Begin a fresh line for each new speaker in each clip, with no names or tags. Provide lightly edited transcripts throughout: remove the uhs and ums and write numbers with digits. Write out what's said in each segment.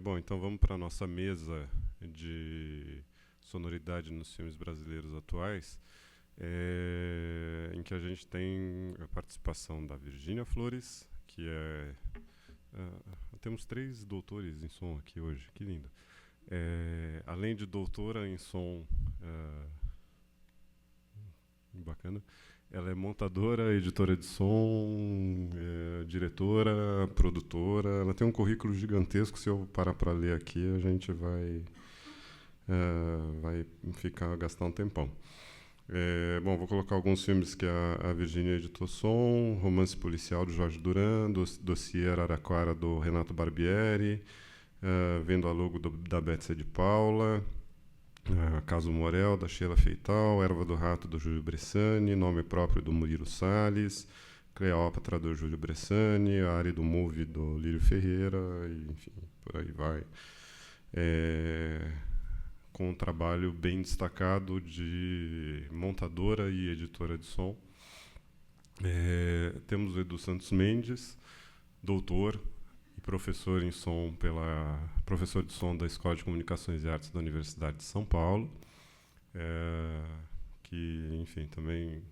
Bom, então vamos para a nossa mesa de sonoridade nos filmes brasileiros atuais, em que a gente tem a participação da Virgínia Flores, que é... temos 3 doutores em som aqui hoje, que lindo. Além de doutora em som, bacana, ela é montadora, editora de som, diretora, produtora. Ela tem um currículo gigantesco. Se eu parar para ler aqui, a gente vai gastar um tempão. Bom, vou colocar alguns filmes que a Virgínia editou som: Romance Policial, do Jorge Duran, Dossiê Araraquara, do Renato Barbieri, Vendo a Logo, da Betsy de Paula, Caso Morel, da Sheila Feital, Erva do Rato, do Júlio Bressani, Nome Próprio, do Murilo Salles, Cleópatra, do Júlio Bressani, A Área do Move, do Lírio Ferreira, e, enfim, por aí vai. Com um trabalho bem destacado de montadora e editora de som. Temos o Edu Santos Mendes, doutor e professor em som professor de som da Escola de Comunicações e Artes da Universidade de São Paulo, que, enfim, também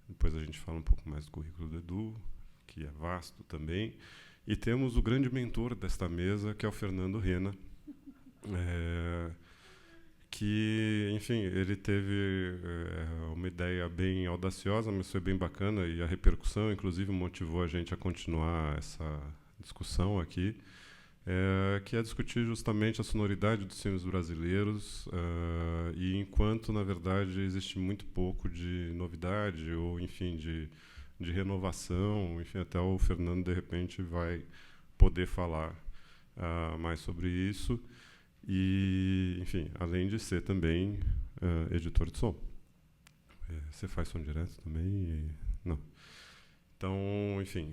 depois a gente fala um pouco mais do currículo do Edu, que é vasto também. E temos o grande mentor desta mesa, que é o Fernando Rena, que, enfim, ele teve uma ideia bem audaciosa, mas foi bem bacana, e a repercussão, inclusive, motivou a gente a continuar essa discussão aqui, que é discutir justamente a sonoridade dos filmes brasileiros, e enquanto, na verdade, existe muito pouco de novidade, ou, enfim, de renovação, enfim, até o Fernando, de repente, vai poder falar mais sobre isso. E, enfim, além de ser também editor de som. Você faz som direto também? Não. Então, enfim,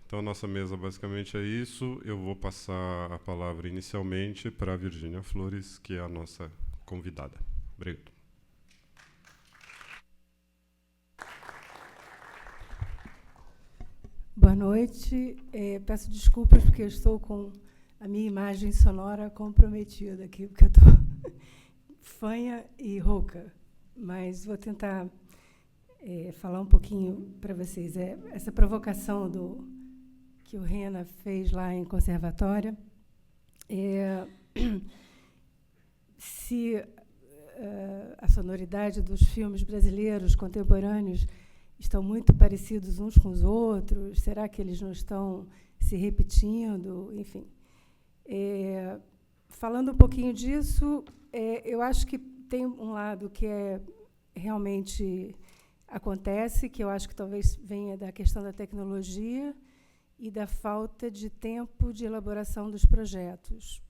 então a nossa mesa basicamente é isso. Eu vou passar a palavra inicialmente para a Virgínia Flores, que é a nossa convidada. Obrigado.
Boa noite. Peço desculpas porque eu estou com a minha imagem sonora comprometida aqui, porque eu estou fanha e rouca. Mas vou tentar falar um pouquinho para vocês. Essa provocação que o Rena fez lá em Conservatória. Se a sonoridade dos filmes brasileiros contemporâneos estão muito parecidos uns com os outros, será que eles não estão se repetindo? Enfim. Falando um pouquinho disso, eu acho que tem um lado que realmente acontece, que eu acho que talvez venha da questão da tecnologia e da falta de tempo de elaboração dos projetos.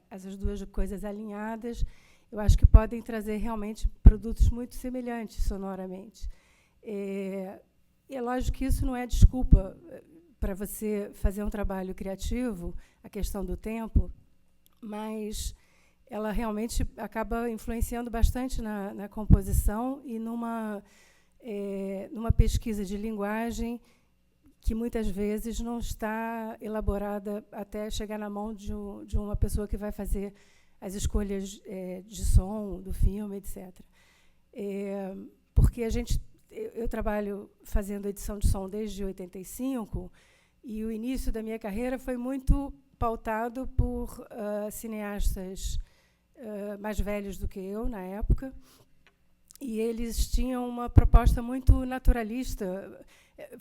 Essas duas coisas alinhadas, eu acho que podem trazer realmente produtos muito semelhantes sonoramente. É lógico que isso não é desculpa para você fazer um trabalho criativo, a questão do tempo, mas ela realmente acaba influenciando bastante na composição e numa pesquisa de linguagem que muitas vezes não está elaborada até chegar na mão de uma pessoa que vai fazer as escolhas de som do filme, etc. Porque eu trabalho fazendo edição de som desde 85, e o início da minha carreira foi muito pautado por cineastas mais velhos do que eu, na época, e eles tinham uma proposta muito naturalista.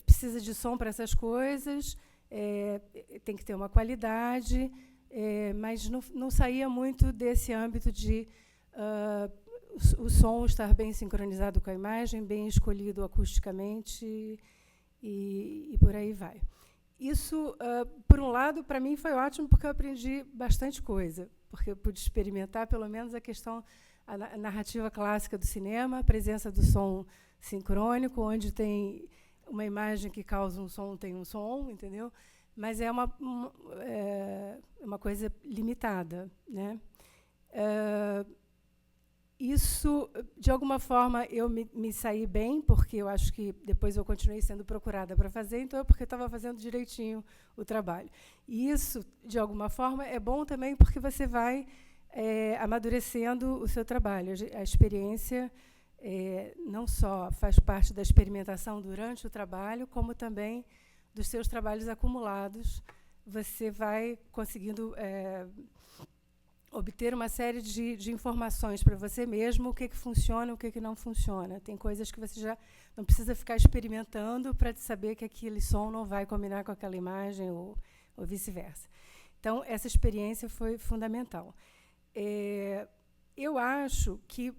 Precisa de som para essas coisas, tem que ter uma qualidade, mas não saía muito desse âmbito de o som estar bem sincronizado com a imagem, bem escolhido acusticamente, e por aí vai. Isso, por um lado, para mim foi ótimo, porque eu aprendi bastante coisa, porque eu pude experimentar, pelo menos, a narrativa clássica do cinema, a presença do som sincrônico, onde tem uma imagem que causa um som, tem um som, entendeu? Mas é uma coisa limitada, né? isso, de alguma forma, eu me saí bem, porque eu acho que depois eu continuei sendo procurada para fazer, então é porque eu estava fazendo direitinho o trabalho. E isso, de alguma forma, é bom também porque você vai amadurecendo o seu trabalho. A experiência não só faz parte da experimentação durante o trabalho, como também dos seus trabalhos acumulados. Você vai conseguindo obter uma série de informações para você mesmo, o que funciona e o que não funciona. Tem coisas que você já não precisa ficar experimentando para saber que aquele som não vai combinar com aquela imagem ou vice-versa. Então, essa experiência foi fundamental. Eu acho que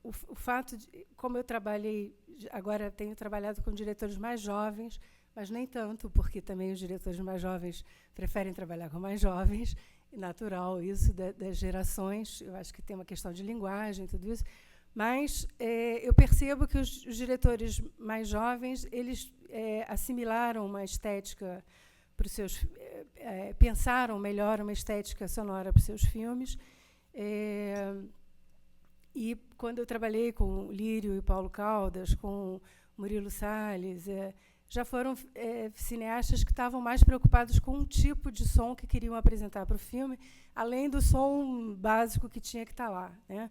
o fato de, como eu trabalhei, agora tenho trabalhado com diretores mais jovens, mas nem tanto, porque também os diretores mais jovens preferem trabalhar com mais jovens, natural isso das gerações, eu acho que tem uma questão de linguagem, tudo isso, mas eu percebo que os diretores mais jovens, eles assimilaram uma estética para os seus, pensaram melhor uma estética sonora para os seus filmes, e quando eu trabalhei com Lírio e Paulo Caldas, com Murilo Salles, já foram cineastas que estavam mais preocupados com um tipo de som que queriam apresentar para o filme, além do som básico que tinha que estar lá, né?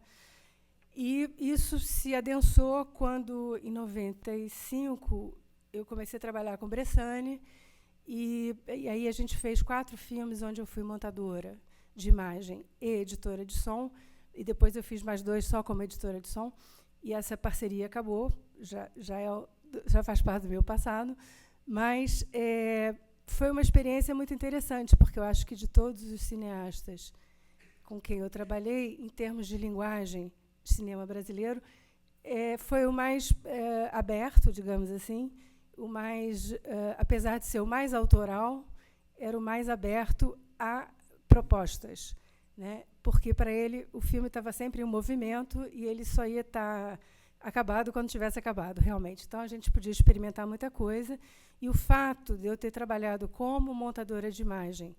E isso se adensou quando, em 95, eu comecei a trabalhar com Bressani, e aí a gente fez 4 filmes onde eu fui montadora de imagem e editora de som, e depois eu fiz mais 2 só como editora de som, e essa parceria acabou, já faz parte do meu passado, mas foi uma experiência muito interessante, porque eu acho que de todos os cineastas com quem eu trabalhei, em termos de linguagem de cinema brasileiro, foi o mais aberto, digamos assim, o mais, apesar de ser o mais autoral, era o mais aberto a propostas, né? Porque para ele o filme estava sempre em movimento e ele só ia estar acabado quando tivesse acabado, realmente. Então, a gente podia experimentar muita coisa. E o fato de eu ter trabalhado como montadora de imagem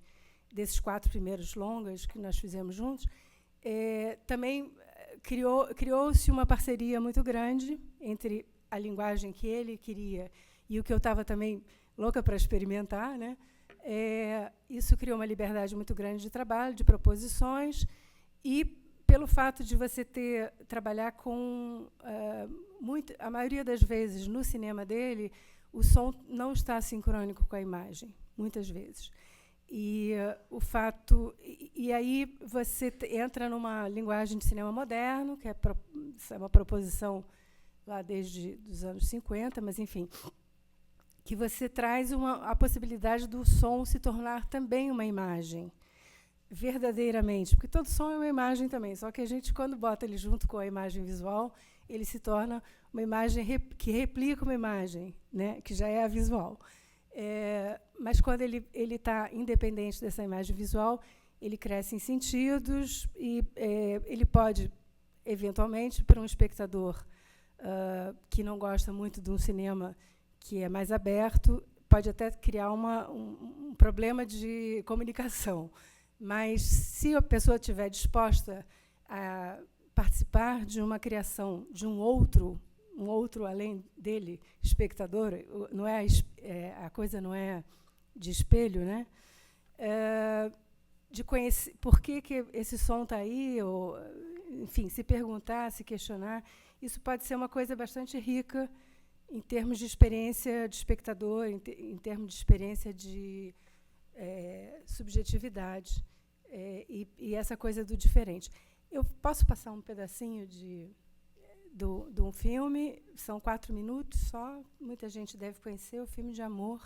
desses 4 primeiros longas que nós fizemos juntos, também criou-se uma parceria muito grande entre a linguagem que ele queria e o que eu estava também louca para experimentar, né? Isso criou uma liberdade muito grande de trabalho, de proposições, e pelo fato de você trabalhar com a maioria das vezes no cinema dele, o som não está sincrônico com a imagem, muitas vezes. E aí você entra numa linguagem de cinema moderno, que é uma proposição lá desde os anos 50, mas enfim, que você traz a possibilidade do som se tornar também uma imagem, verdadeiramente, porque todo som é uma imagem também, só que a gente, quando bota ele junto com a imagem visual, ele se torna uma imagem que replica uma imagem, né, que já é a visual. Mas quando ele está independente dessa imagem visual, ele cresce em sentidos e ele pode, eventualmente, para um espectador que não gosta muito de um cinema que é mais aberto, pode até criar um problema de comunicação. Mas, se a pessoa estiver disposta a participar de uma criação de um outro além dele, espectador, não a coisa não é de espelho, né? De conhecer por que esse som está aí, ou, enfim, se perguntar, se questionar, isso pode ser uma coisa bastante rica em termos de experiência de espectador, em termos de experiência de subjetividade, e essa coisa do diferente. Eu posso passar um pedacinho de um filme, são 4 minutos só, muita gente deve conhecer, o filme de amor.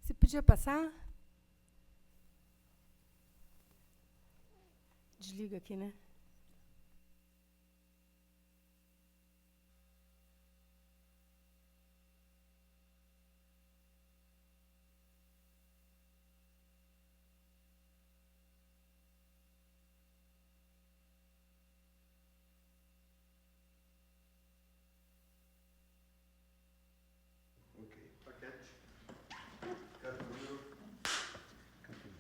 Você podia passar? Desliga aqui, né?
Ok. Claquete. Carta número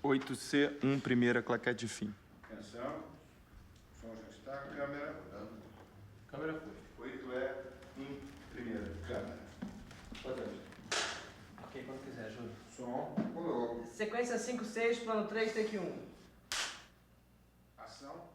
8C1, primeira claquete de fim.
Atenção. O som já está. Câmera.
Câmera foi. 8 é em primeira. Câmera. Pode ir.
Ok, quando quiser, Júlio.
Som. Rolou.
Sequência 5/6, plano 3, take 1.
Ação.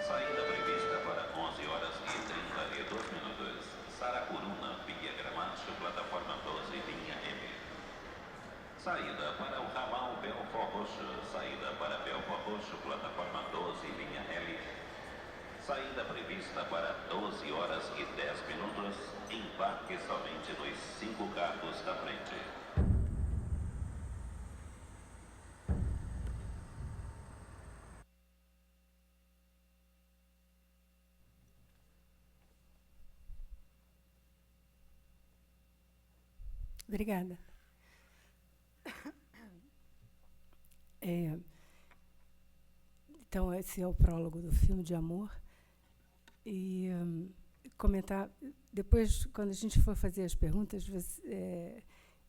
Saída prevista para 11h32. Saracuruna, via Gramacho, plataforma 12, linha M. Saída para o ramal Belfort Roxo. Saída para Belfort Roxo, plataforma 12, linha L. Saída prevista para 12h10. Embarque somente nos 5 carros da frente.
Obrigada. Então, esse é o prólogo do filme de amor. E comentar... Depois, quando a gente for fazer as perguntas,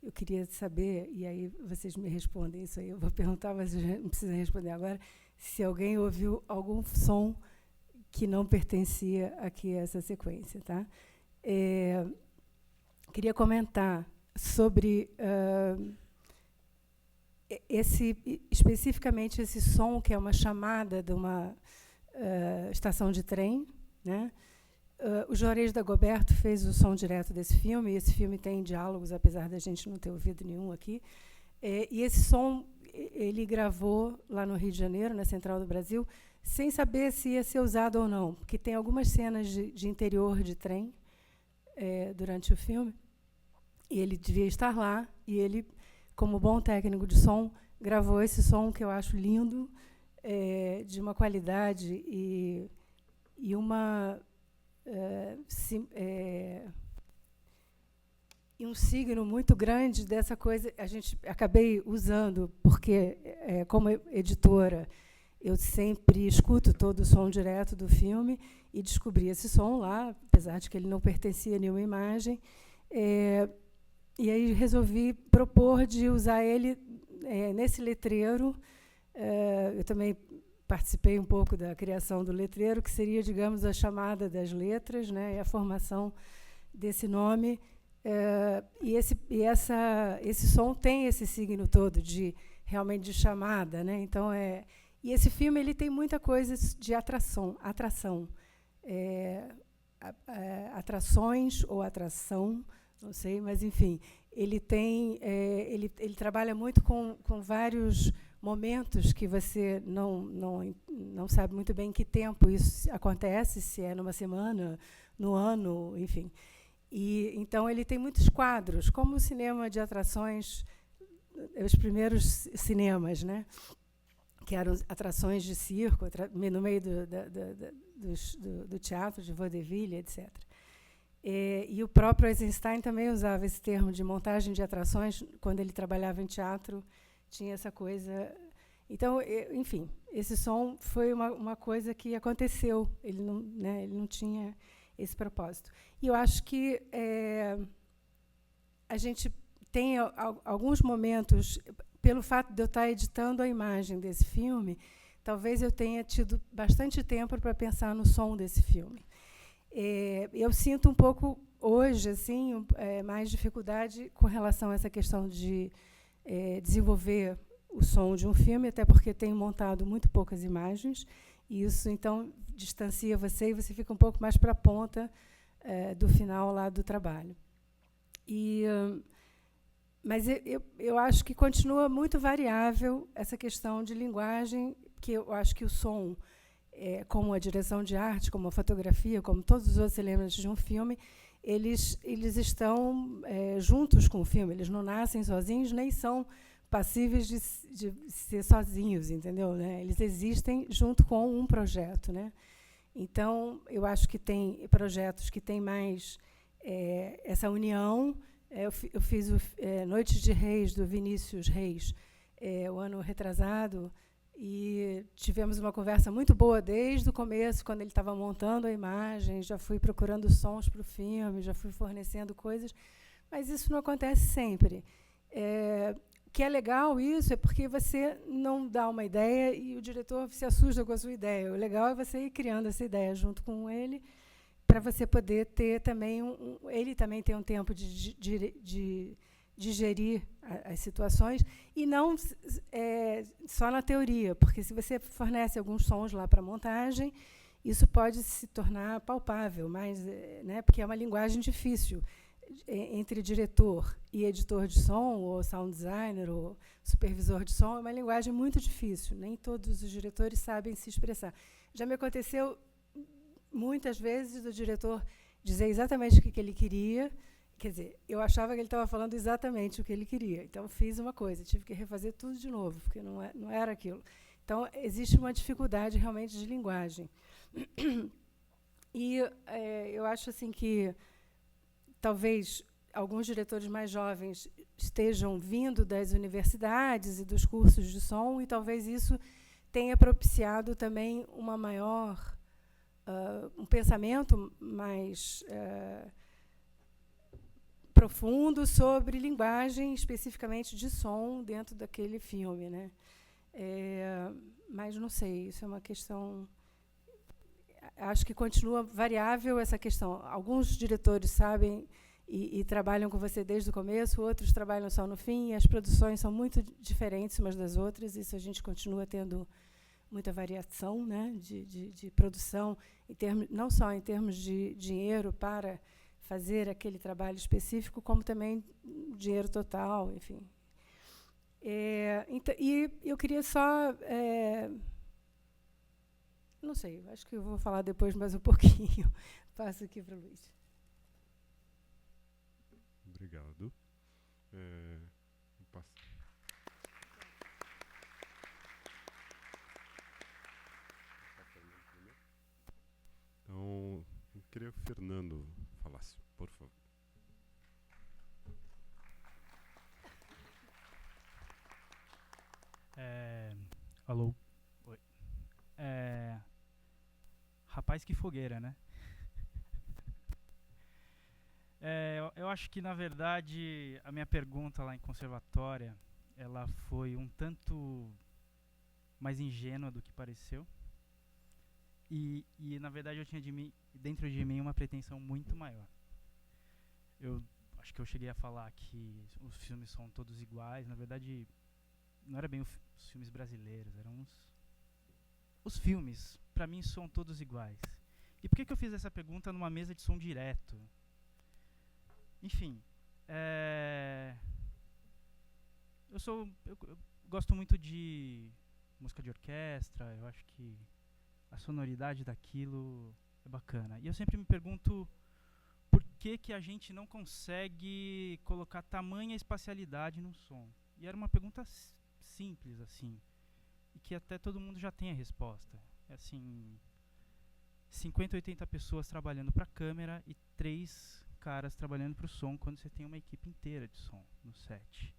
eu queria saber, e aí vocês me respondem isso aí, eu vou perguntar, mas não precisa responder agora, se alguém ouviu algum som que não pertencia aqui a essa sequência. Tá? Queria comentar sobre especificamente esse som, que é uma chamada de uma estação de trem, né? O Juarez Dagoberto fez o som direto desse filme, e esse filme tem diálogos, apesar da gente não ter ouvido nenhum aqui. E esse som ele gravou lá no Rio de Janeiro, na Central do Brasil, sem saber se ia ser usado ou não, porque tem algumas cenas de interior de trem durante o filme, e ele devia estar lá, e ele, como bom técnico de som, gravou esse som que eu acho lindo, de uma qualidade e uma e um signo muito grande dessa coisa. A gente acabei usando, porque, como editora, eu sempre escuto todo o som direto do filme e descobri esse som lá, apesar de que ele não pertencia a nenhuma imagem. E aí resolvi propor de usar ele nesse letreiro. Eu também participei um pouco da criação do letreiro, que seria, digamos, a chamada das letras, né, e a formação desse nome. Esse som tem esse signo todo de realmente de chamada, né? Então e esse filme ele tem muita coisa de atração, atrações ou atração, não sei, mas enfim, ele tem ele trabalha muito com vários momentos que você não sabe muito bem em que tempo isso acontece, se é numa semana, no ano, enfim. E então ele tem muitos quadros, como o cinema de atrações, os primeiros cinemas, né, que eram atrações de circo, no meio do teatro de vaudeville, etc. E o próprio Eisenstein também usava esse termo de montagem de atrações quando ele trabalhava em teatro, tinha essa coisa. Então, enfim, esse som foi uma coisa que aconteceu, ele não tinha esse propósito. E eu acho que a gente tem alguns momentos, pelo fato de eu estar editando a imagem desse filme, talvez eu tenha tido bastante tempo para pensar no som desse filme. Eu sinto um pouco, hoje, assim, mais dificuldade com relação a essa questão de desenvolver o som de um filme, até porque tenho montado muito poucas imagens, e isso, então, distancia você e você fica um pouco mais para a ponta do final lá do trabalho. Mas eu acho que continua muito variável essa questão de linguagem, que eu acho que o som, como a direção de arte, como a fotografia, como todos os outros elementos de um filme, eles estão juntos com o filme, eles não nascem sozinhos, nem são passíveis de ser sozinhos, entendeu? Né? Eles existem junto com um projeto, né? Então, eu acho que tem projetos que têm mais essa união. Eu fiz Noites de Reis, do Vinícius Reis, o ano retrasado, e tivemos uma conversa muito boa desde o começo, quando ele estava montando a imagem, já fui procurando sons para o filme, já fui fornecendo coisas, mas isso não acontece sempre. O que é legal isso é porque você não dá uma ideia e o diretor se assusta com a sua ideia. O legal é você ir criando essa ideia junto com ele, para você poder ter também ele também tem um tempo de digerir as situações, e não só na teoria, porque se você fornece alguns sons lá para a montagem, isso pode se tornar palpável, mas, porque é uma linguagem difícil entre diretor e editor de som, ou sound designer, ou supervisor de som, é uma linguagem muito difícil, nem todos os diretores sabem se expressar. Já me aconteceu muitas vezes o diretor dizer exatamente o que ele queria, quer dizer, eu achava que ele estava falando exatamente o que ele queria, então fiz uma coisa, tive que refazer tudo de novo, porque não era aquilo. Então, existe uma dificuldade realmente de linguagem. E eu acho assim que talvez alguns diretores mais jovens estejam vindo das universidades e dos cursos de som, e talvez isso tenha propiciado também uma maior um pensamento mais profundo sobre linguagem, especificamente de som, dentro daquele filme, né? Mas não sei, isso é uma questão. Acho que continua variável essa questão. Alguns diretores sabem e trabalham com você desde o começo, outros trabalham só no fim, e as produções são muito diferentes umas das outras. Isso a gente continua tendo muita variação, né, de produção, não só em termos de dinheiro para fazer aquele trabalho específico, como também dinheiro total, enfim. Então, e eu queria só... não sei, acho que eu vou falar depois mais um pouquinho. Passo aqui para o Luiz.
Obrigado. Então, eu queria que o Fernando falasse, por favor.
paz que fogueira, né? Eu acho que, na verdade, a minha pergunta lá em conservatória, ela foi um tanto mais ingênua do que pareceu. E na verdade, eu tinha dentro de mim uma pretensão muito maior. Eu acho que eu cheguei a falar que os filmes são todos iguais. Na verdade, não era bem os filmes brasileiros, eram os filmes, pra mim, são todos iguais. E por que eu fiz essa pergunta numa mesa de som direto? Enfim, eu gosto muito de música de orquestra. Eu acho que a sonoridade daquilo é bacana. E eu sempre me pergunto por que a gente não consegue colocar tamanha espacialidade no som. E era uma pergunta simples, assim, e que até todo mundo já tem a resposta. É assim, 50, 80 pessoas trabalhando para a câmera e 3 caras trabalhando para o som, quando você tem uma equipe inteira de som no set.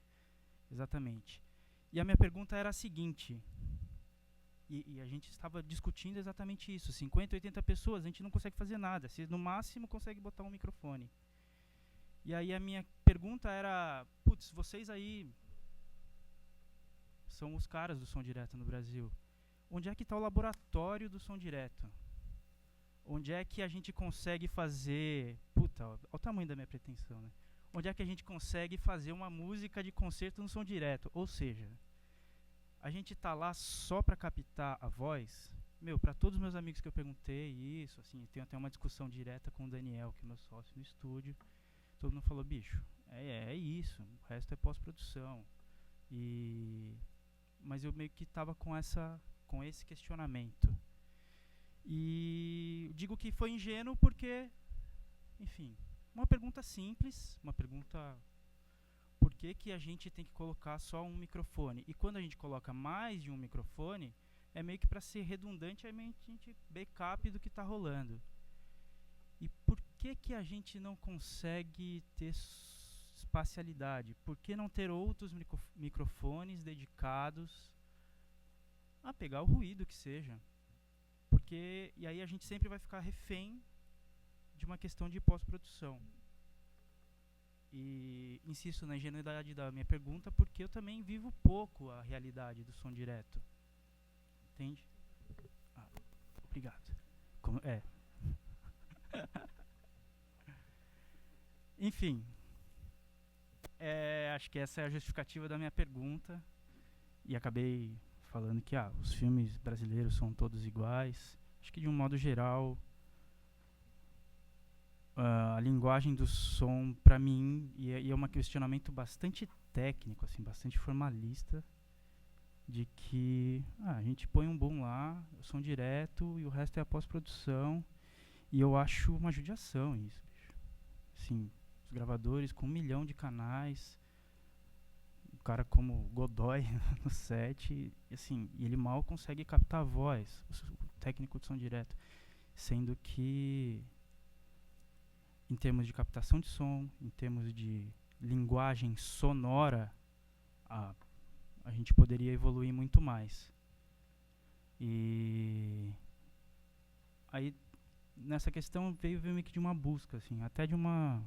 Exatamente. E a minha pergunta era a seguinte, e a gente estava discutindo exatamente isso. 50, 80 pessoas, a gente não consegue fazer nada. Você, no máximo, consegue botar um microfone. E aí a minha pergunta era, putz, vocês aí são os caras do som direto no Brasil. Onde é que está o laboratório do som direto? Onde é que a gente consegue fazer... Puta, olha o tamanho da minha pretensão, né? Onde é que a gente consegue fazer uma música de concerto no som direto? Ou seja, a gente tá lá só para captar a voz. Meu, para todos os meus amigos que eu perguntei isso, assim, tenho até uma discussão direta com o Daniel, que é meu sócio no estúdio. Todo mundo falou, bicho, é isso, o resto é pós-produção. Mas eu meio que tava com esse questionamento. E digo que foi ingênuo porque, enfim, uma pergunta simples, uma pergunta... Por que a gente tem que colocar só um microfone? E quando a gente coloca mais de um microfone, é meio que para ser redundante, a gente backup do que está rolando. E por que a gente não consegue ter espacialidade? Por que não ter outros microfones dedicados a pegar o ruído que seja? E aí a gente sempre vai ficar refém de uma questão de pós-produção. E insisto na ingenuidade da minha pergunta, porque eu também vivo pouco a realidade do som direto. Entende? Obrigado. Enfim. Acho que essa é a justificativa da minha pergunta. E acabei falando que os filmes brasileiros são todos iguais. Acho que de um modo geral... a linguagem do som, para mim, e é um questionamento bastante técnico, assim, bastante formalista, de que a gente põe um boom lá, o som direto, e o resto é a pós-produção, e eu acho uma judiação isso, bicho. Assim, os gravadores com 1 milhão de canais, um cara como Godoy no set, e ele mal consegue captar a voz, o técnico de som direto, sendo que em termos de captação de som, em termos de linguagem sonora, a gente poderia evoluir muito mais. E aí, nessa questão, veio meio que de uma busca, assim, até de uma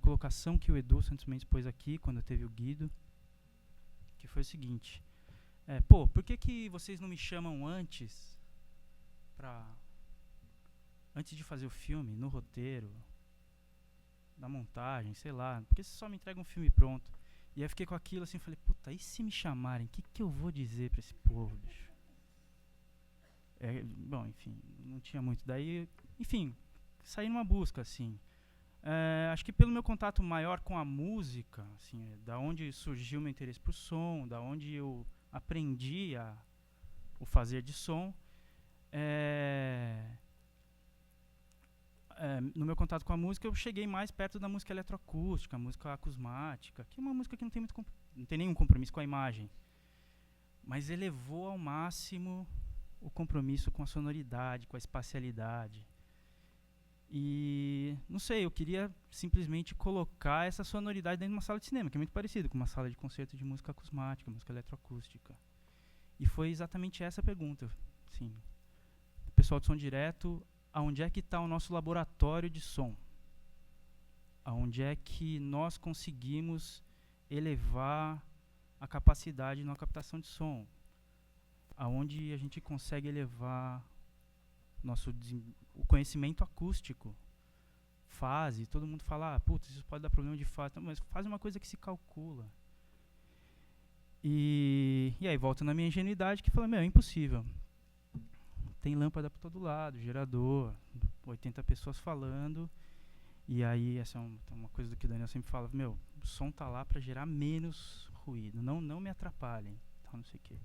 colocação que o Edu Santos Mendes pôs aqui, quando teve o Guido, que foi o seguinte, por que vocês não me chamam antes de fazer o filme, no roteiro, na montagem, sei lá, porque você só me entrega um filme pronto? E aí eu fiquei com aquilo assim, falei, puta, e se me chamarem, o que eu vou dizer pra esse povo, bicho? Bom, enfim, não tinha muito. Daí, enfim, saí numa busca, assim. Acho que pelo meu contato maior com a música, assim, da onde surgiu meu interesse por som, da onde eu aprendi o fazer de som, no meu contato com a música, eu cheguei mais perto da música eletroacústica, música acusmática, que é uma música que não tem nenhum compromisso com a imagem, mas elevou ao máximo o compromisso com a sonoridade, com a espacialidade. E, não sei, eu queria simplesmente colocar essa sonoridade dentro de uma sala de cinema, que é muito parecido com uma sala de concerto de música acusmática, música eletroacústica. E foi exatamente essa a pergunta, sim. pessoal de som direto, aonde é que está o nosso laboratório de som? Aonde é que nós conseguimos elevar a capacidade na captação de som? Aonde a gente consegue elevar o conhecimento acústico? Fase, todo mundo fala, putz, isso pode dar problema de fase, mas fase é uma coisa que se calcula. E aí volta na minha ingenuidade que fala, é impossível. Tem lâmpada para todo lado, gerador, 80 pessoas falando, e aí essa é uma coisa do que o Daniel sempre fala, o som tá lá para gerar menos ruído, não me atrapalhem, então não sei o quê.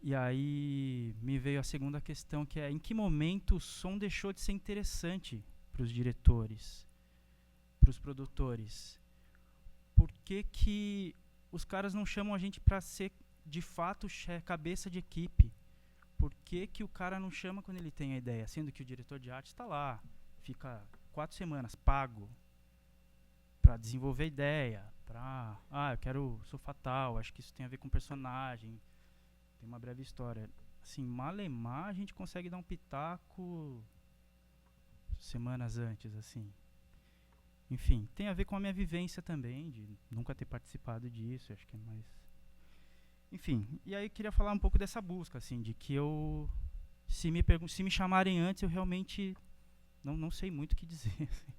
E aí me veio a segunda questão, que é em que momento o som deixou de ser interessante para os diretores, para os produtores? Por que os caras não chamam a gente para ser, de fato, cabeça de equipe? Por que o cara não chama quando ele tem a ideia? Sendo que o diretor de arte está lá, fica 4 semanas pago para desenvolver ideia, sou fatal, acho que isso tem a ver com personagem, tem uma breve história. Assim, malemar a gente consegue dar um pitaco semanas antes, assim. Enfim, tem a ver com a minha vivência também, de nunca ter participado disso, acho que é mais... Enfim, e aí eu queria falar um pouco dessa busca, assim, de que se me chamarem antes, eu realmente não sei muito o que dizer. Assim.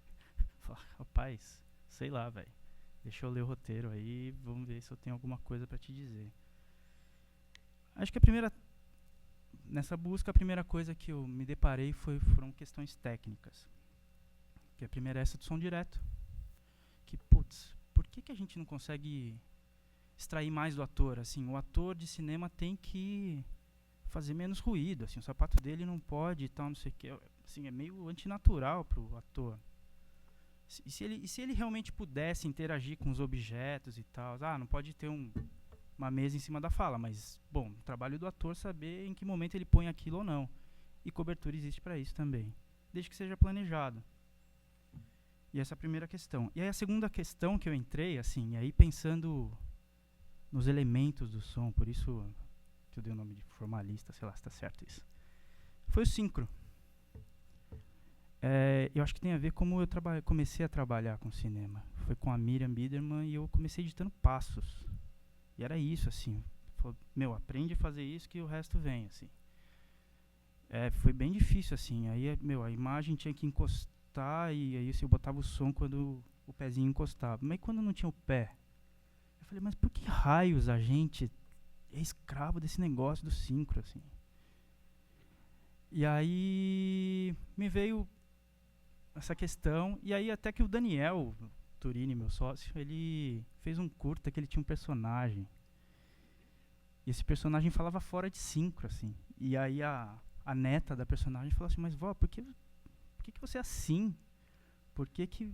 Falar, rapaz, sei lá, velho, deixa eu ler o roteiro aí, vamos ver se eu tenho alguma coisa para te dizer. Acho que nessa busca, a primeira coisa que eu me deparei foram questões técnicas. Que a primeira é essa do som direto. Que, putz, por que a gente não consegue extrair mais do ator? Assim, o ator de cinema tem que fazer menos ruído. Assim, o sapato dele não pode e tal, não sei o que. Assim, é meio antinatural pro ator. E se ele realmente pudesse interagir com os objetos e tal? Não pode ter uma mesa em cima da fala, mas, bom, o trabalho do ator saber em que momento ele põe aquilo ou não. E cobertura existe para isso também, desde que seja planejado. E essa é a primeira questão. E aí a segunda questão que eu entrei, assim, aí pensando nos elementos do som, por isso que eu dei o nome de formalista, sei lá se está certo isso, foi o sincro. Eu acho que tem a ver como eu comecei a trabalhar com cinema. Foi com a Miriam Biderman e eu comecei editando passos. E era isso, assim. Falou, aprende a fazer isso que o resto vem, assim. Foi bem difícil, assim. Aí, a imagem tinha que encostar e aí eu botava o som quando o pezinho encostava. Mas quando não tinha o pé, eu falei, mas por que raios a gente é escravo desse negócio do sincro, assim? E aí me veio essa questão, e aí até que o Daniel Turini, meu sócio, ele fez um curta que ele tinha um personagem. E esse personagem falava fora de sincro, assim. E aí a neta da personagem falou assim, mas vó, por que você é assim? Por que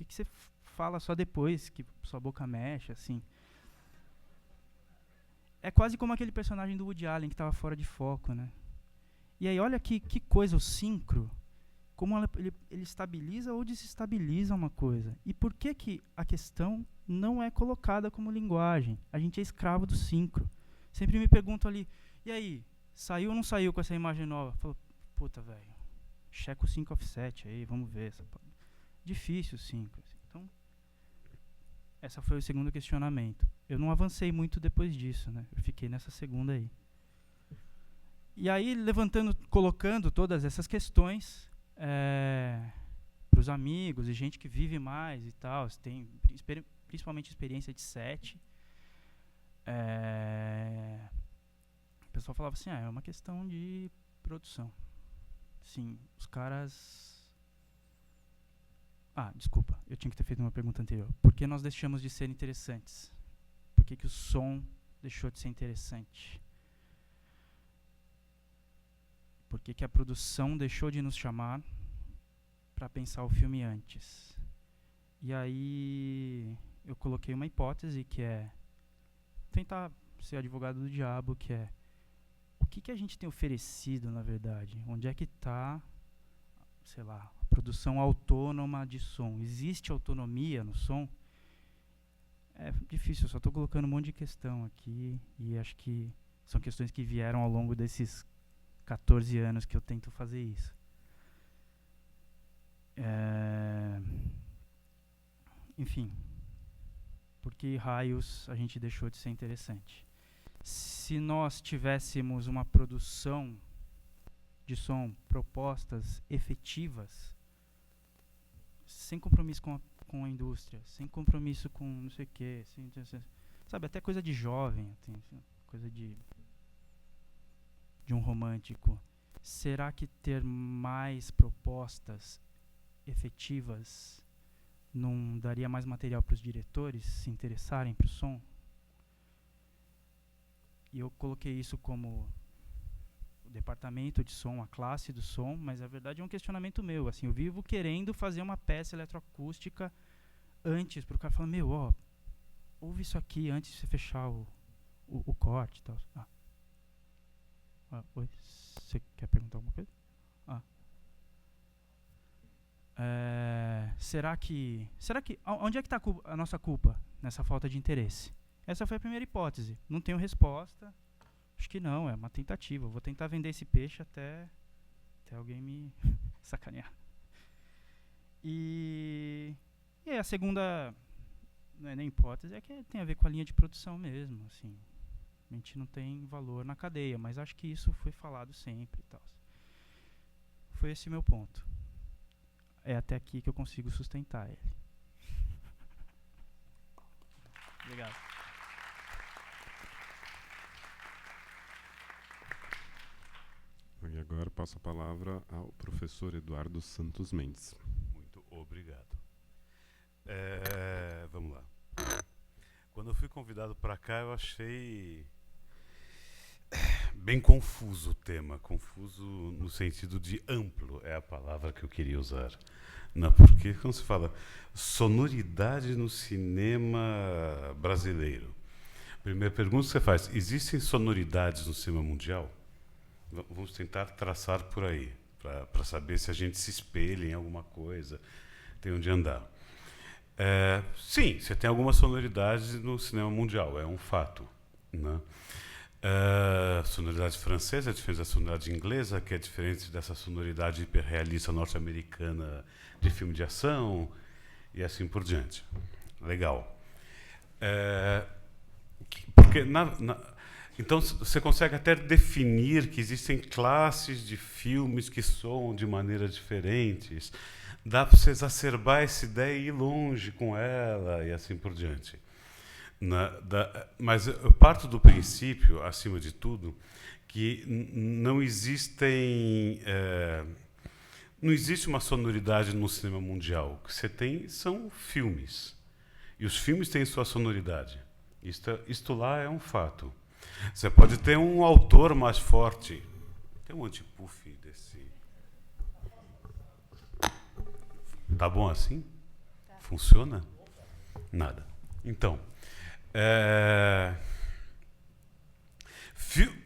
você fala só depois que sua boca mexe, assim? É quase como aquele personagem do Woody Allen que estava fora de foco, né? E aí olha que coisa, o sincro, como ele estabiliza ou desestabiliza uma coisa. E por que a questão não é colocada como linguagem? A gente é escravo do sincro. Sempre me pergunto ali, e aí, saiu ou não saiu com essa imagem nova? Falo, puta, velho, checa o sync offset aí, vamos ver. Difícil o sync. Assim. Então, esse foi o segundo questionamento. Eu não avancei muito depois disso, né? Eu fiquei nessa segunda aí. E aí, colocando todas essas questões para os amigos e gente que vive mais e tal, tem principalmente experiência de set, o pessoal falava assim, é uma questão de produção. Sim, os caras... desculpa, eu tinha que ter feito uma pergunta anterior. Por que nós deixamos de ser interessantes? Por que o som deixou de ser interessante? Por que a produção deixou de nos chamar para pensar o filme antes? E aí eu coloquei uma hipótese que é tentar ser advogado do diabo, que é o que a gente tem oferecido, na verdade? Onde é que está, sei lá, a produção autônoma de som? Existe autonomia no som? É difícil, eu só estou colocando um monte de questão aqui e acho que são questões que vieram ao longo desses 14 anos que eu tento fazer isso. Enfim, por que raios a gente deixou de ser interessante? Se nós tivéssemos uma produção de som, propostas efetivas, sem compromisso com a indústria, sem compromisso com não sei o quê, sabe, até coisa de jovem, coisa de um romântico. Será que ter mais propostas efetivas não daria mais material para os diretores se interessarem para o som? E eu coloquei isso como o departamento de som, a classe do som, mas a verdade é um questionamento meu. Assim, eu vivo querendo fazer uma peça eletroacústica antes, para o cara falar, ouve isso aqui antes de você fechar o corte e tal. Oi, você quer perguntar alguma coisa? Será que onde é que está a nossa culpa nessa falta de interesse? Essa foi a primeira hipótese. Não tenho resposta. Acho que não, é uma tentativa. Eu vou tentar vender esse peixe até alguém me sacanear. E a segunda, não é nem hipótese, é que tem a ver com a linha de produção mesmo. Assim, a gente não tem valor na cadeia, mas acho que isso foi falado sempre e tal. Foi esse o meu ponto. É até aqui que eu consigo sustentar ele. Obrigado.
E agora passo a palavra ao professor Eduardo Santos Mendes.
Muito obrigado. Vamos lá. Quando eu fui convidado para cá, eu achei bem confuso o tema. Confuso no sentido de amplo, é a palavra que eu queria usar. Não, porque quando se fala sonoridade no cinema brasileiro, primeira pergunta que você faz, existem sonoridades no cinema mundial? Vamos tentar traçar por aí, para saber se a gente se espelha em alguma coisa, tem onde andar. Sim, você tem algumas sonoridades no cinema mundial, é um fato, né? A sonoridade francesa é diferente da sonoridade inglesa, que é diferente dessa sonoridade hiperrealista norte-americana de filme de ação, e assim por diante. Legal. Porque então você consegue até definir que existem classes de filmes que soam de maneiras diferentes. Dá para você exacerbar essa ideia e ir longe com ela e assim por diante. Mas eu parto do princípio, acima de tudo, que não existe uma sonoridade no cinema mundial. O que você tem são filmes. E os filmes têm sua sonoridade. Isto lá é um fato. Você pode ter um autor mais forte. Tem um antipuff desse. Tá bom assim? Funciona? Nada. Então,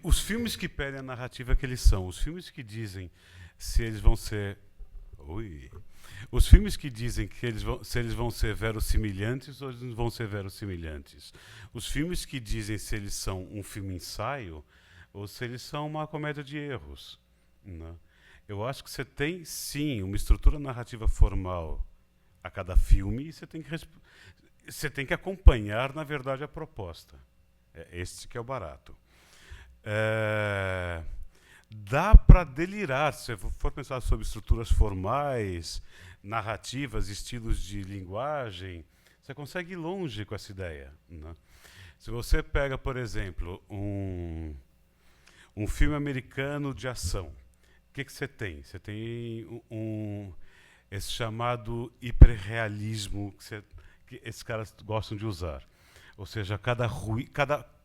os filmes que pedem a narrativa que eles são, os filmes que dizem se eles vão ser... Os filmes que dizem que se eles vão ser verossimilhantes ou eles não vão ser verossimilhantes. Os filmes que dizem se eles são um filme ensaio ou se eles são uma comédia de erros, né? Eu acho que você tem, sim, uma estrutura narrativa formal a cada filme e você tem que acompanhar, na verdade, a proposta. É este que é o barato. Dá para delirar, se for pensar sobre estruturas formais, narrativas, estilos de linguagem, você consegue ir longe com essa ideia, né? Se você pega, por exemplo, um filme americano de ação, o que você tem? Você tem esse chamado hiperrealismo que esses caras gostam de usar. Ou seja, cada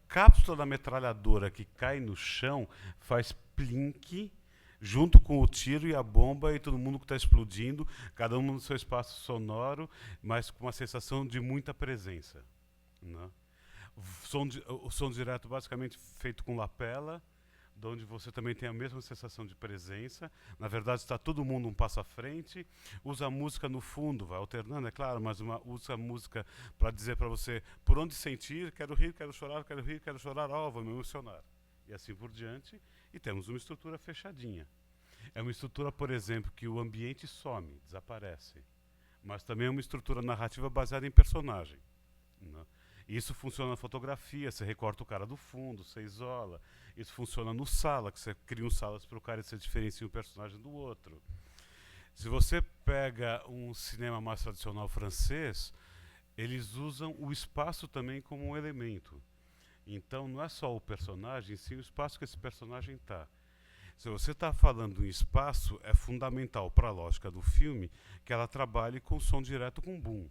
cápsula da metralhadora que cai no chão faz plink junto com o tiro e a bomba e todo mundo que está explodindo, cada um no seu espaço sonoro, mas com uma sensação de muita presença, né? O som direto basicamente feito com lapela, onde você também tem a mesma sensação de presença. Na verdade, está todo mundo um passo à frente. Usa a música no fundo, vai alternando, é claro, mas usa a música para dizer para você por onde sentir, quero rir, quero chorar, vou me emocionar. E assim por diante. E temos uma estrutura fechadinha. É uma estrutura, por exemplo, que o ambiente some, desaparece. Mas também é uma estrutura narrativa baseada em personagem, né? Isso funciona na fotografia, você recorta o cara do fundo, você isola. Isso funciona no sala, que você cria salas para o cara e você diferencia um personagem do outro. Se você pega um cinema mais tradicional francês, eles usam o espaço também como um elemento. Então não é só o personagem, sim o espaço que esse personagem está. Se você está falando em espaço, é fundamental para a lógica do filme que ela trabalhe com som direto com boom.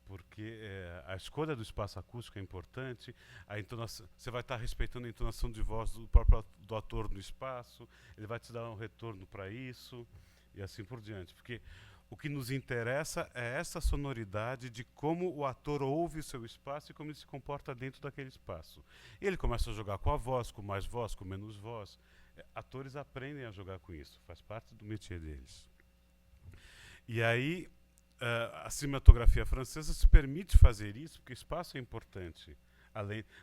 Porque a escolha do espaço acústico é importante, a entonação, você vai estar respeitando a entonação de voz do ator no espaço, ele vai te dar um retorno para isso, e assim por diante. Porque o que nos interessa é essa sonoridade de como o ator ouve o seu espaço e como ele se comporta dentro daquele espaço. E ele começa a jogar com a voz, com mais voz, com menos voz. Atores aprendem a jogar com isso, faz parte do métier deles. E aí, a cinematografia francesa se permite fazer isso, porque o espaço é importante.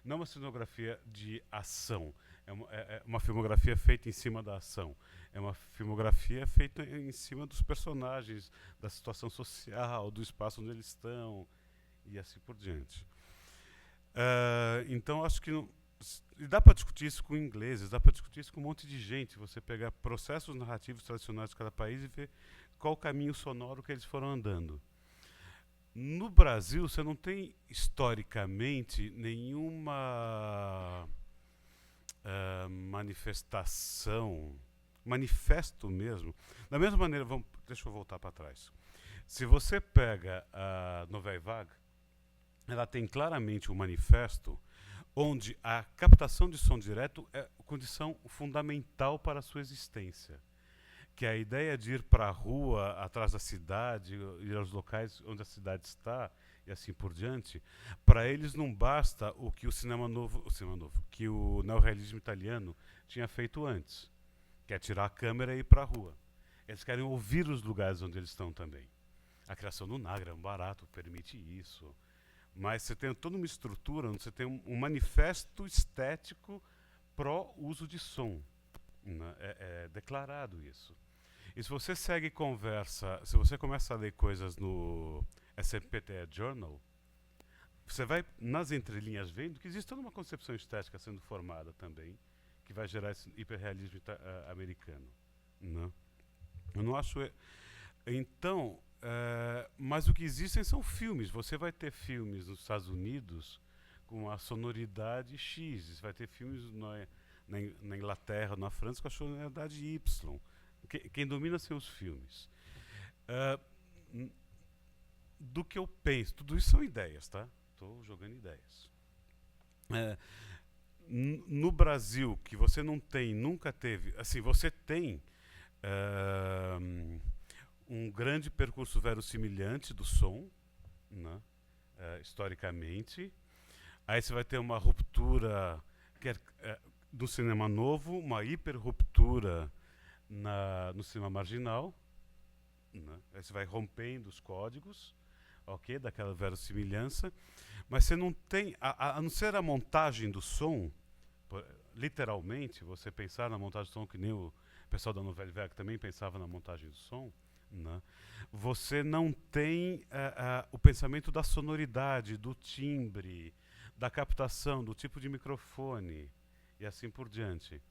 Não uma cinematografia de ação, é uma filmografia feita em cima da ação. É uma filmografia feita em cima dos personagens, da situação social, do espaço onde eles estão, e assim por diante. Então, acho que dá para discutir isso com ingleses, dá para discutir isso com um monte de gente. Você pegar processos narrativos tradicionais de cada país e ver qual o caminho sonoro que eles foram andando. No Brasil, você não tem, historicamente, nenhuma manifesto mesmo. Da mesma maneira, deixa eu voltar para trás. Se você pega a Nouvelle Vague, ela tem claramente um manifesto onde a captação de som direto é condição fundamental para a sua existência. Que a ideia de ir para a rua, atrás da cidade, ir aos locais onde a cidade está, e assim por diante, para eles não basta o que que o neorrealismo italiano tinha feito antes, que é tirar a câmera e ir para a rua. Eles querem ouvir os lugares onde eles estão também. A criação do Nagra é um barato, permite isso. Mas você tem toda uma estrutura onde você tem um manifesto estético pró-uso de som. Né? É declarado isso. E se você segue conversa, se você começa a ler coisas no SMPTE Journal, você vai nas entrelinhas vendo que existe toda uma concepção estética sendo formada também, que vai gerar esse hiperrealismo americano. Né? Eu não acho... Então, mas o que existem são filmes. Você vai ter filmes nos Estados Unidos com a sonoridade X, você vai ter filmes na Inglaterra, na França, com a sonoridade Y. Quem domina são os filmes. Do que eu penso, tudo isso são ideias, tá? Estou jogando ideias. No Brasil, que você não tem, nunca teve, assim, você tem um grande percurso verossimilhante do som, né? Historicamente. Aí você vai ter uma ruptura do cinema novo, uma hiper-ruptura no cinema marginal, né? Aí você vai rompendo os códigos, ok, daquela verossimilhança, mas você não tem, a não ser a montagem do som, literalmente, você pensar na montagem do som, que nem o pessoal da Nouvelle Vague também pensava na montagem do som, né? Você não tem o pensamento da sonoridade, do timbre, da captação, do tipo de microfone, e assim por diante.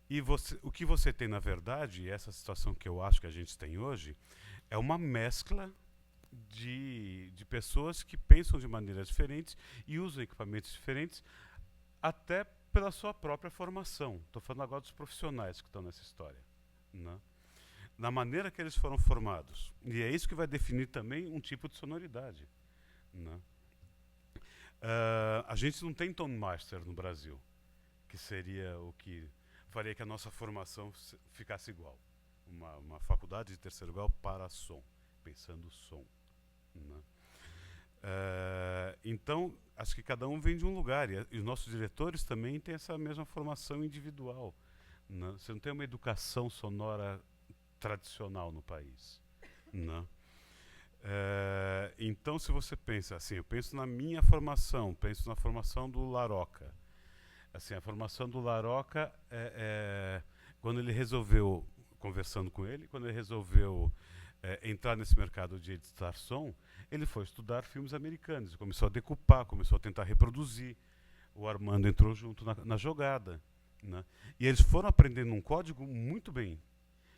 E o que você tem, na verdade, e essa situação que eu acho que a gente tem hoje, é uma mescla de pessoas que pensam de maneiras diferentes e usam equipamentos diferentes, até pela sua própria formação. Estou falando agora dos profissionais que estão nessa história, né? Na maneira que eles foram formados. E é isso que vai definir também um tipo de sonoridade, né? A gente não tem tone master no Brasil, que seria o que faria que a nossa formação ficasse igual. Uma faculdade de terceiro grau para som, pensando o som, né? Então, acho que cada um vem de um lugar, e os nossos diretores também têm essa mesma formação individual, né? Você não tem uma educação sonora tradicional no país, né? Então, se você pensa assim, eu penso na minha formação, penso na formação do Laroca. Assim, a formação do Laroca quando ele resolveu, conversando com ele, quando ele resolveu entrar nesse mercado de editar som, ele foi estudar filmes americanos, começou a decupar, começou a tentar reproduzir. O Armando entrou junto na jogada, né? E eles foram aprendendo um código muito bem.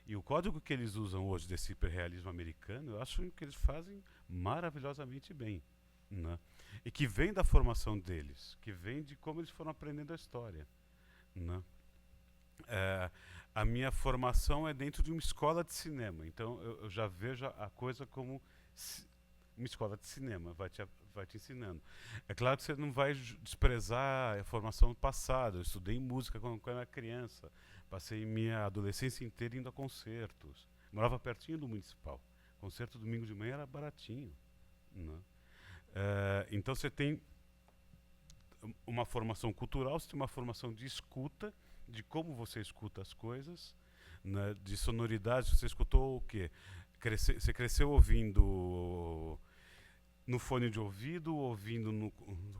E o código que eles usam hoje desse hiperrealismo americano, eu acho que eles fazem maravilhosamente bem, né? E que vem da formação deles, que vem de como eles foram aprendendo a história, né? A minha formação é dentro de uma escola de cinema, então eu já vejo a coisa como uma escola de cinema, vai te ensinando. É claro que você não vai desprezar a formação do passado. Eu estudei música quando eu era criança, passei minha adolescência inteira indo a concertos, morava pertinho do municipal, concerto domingo de manhã era baratinho, né? Então você tem uma formação cultural, você tem uma formação de escuta, de como você escuta as coisas, né? De sonoridade. Você escutou o quê? Você cresceu ouvindo no fone de ouvido, ouvindo no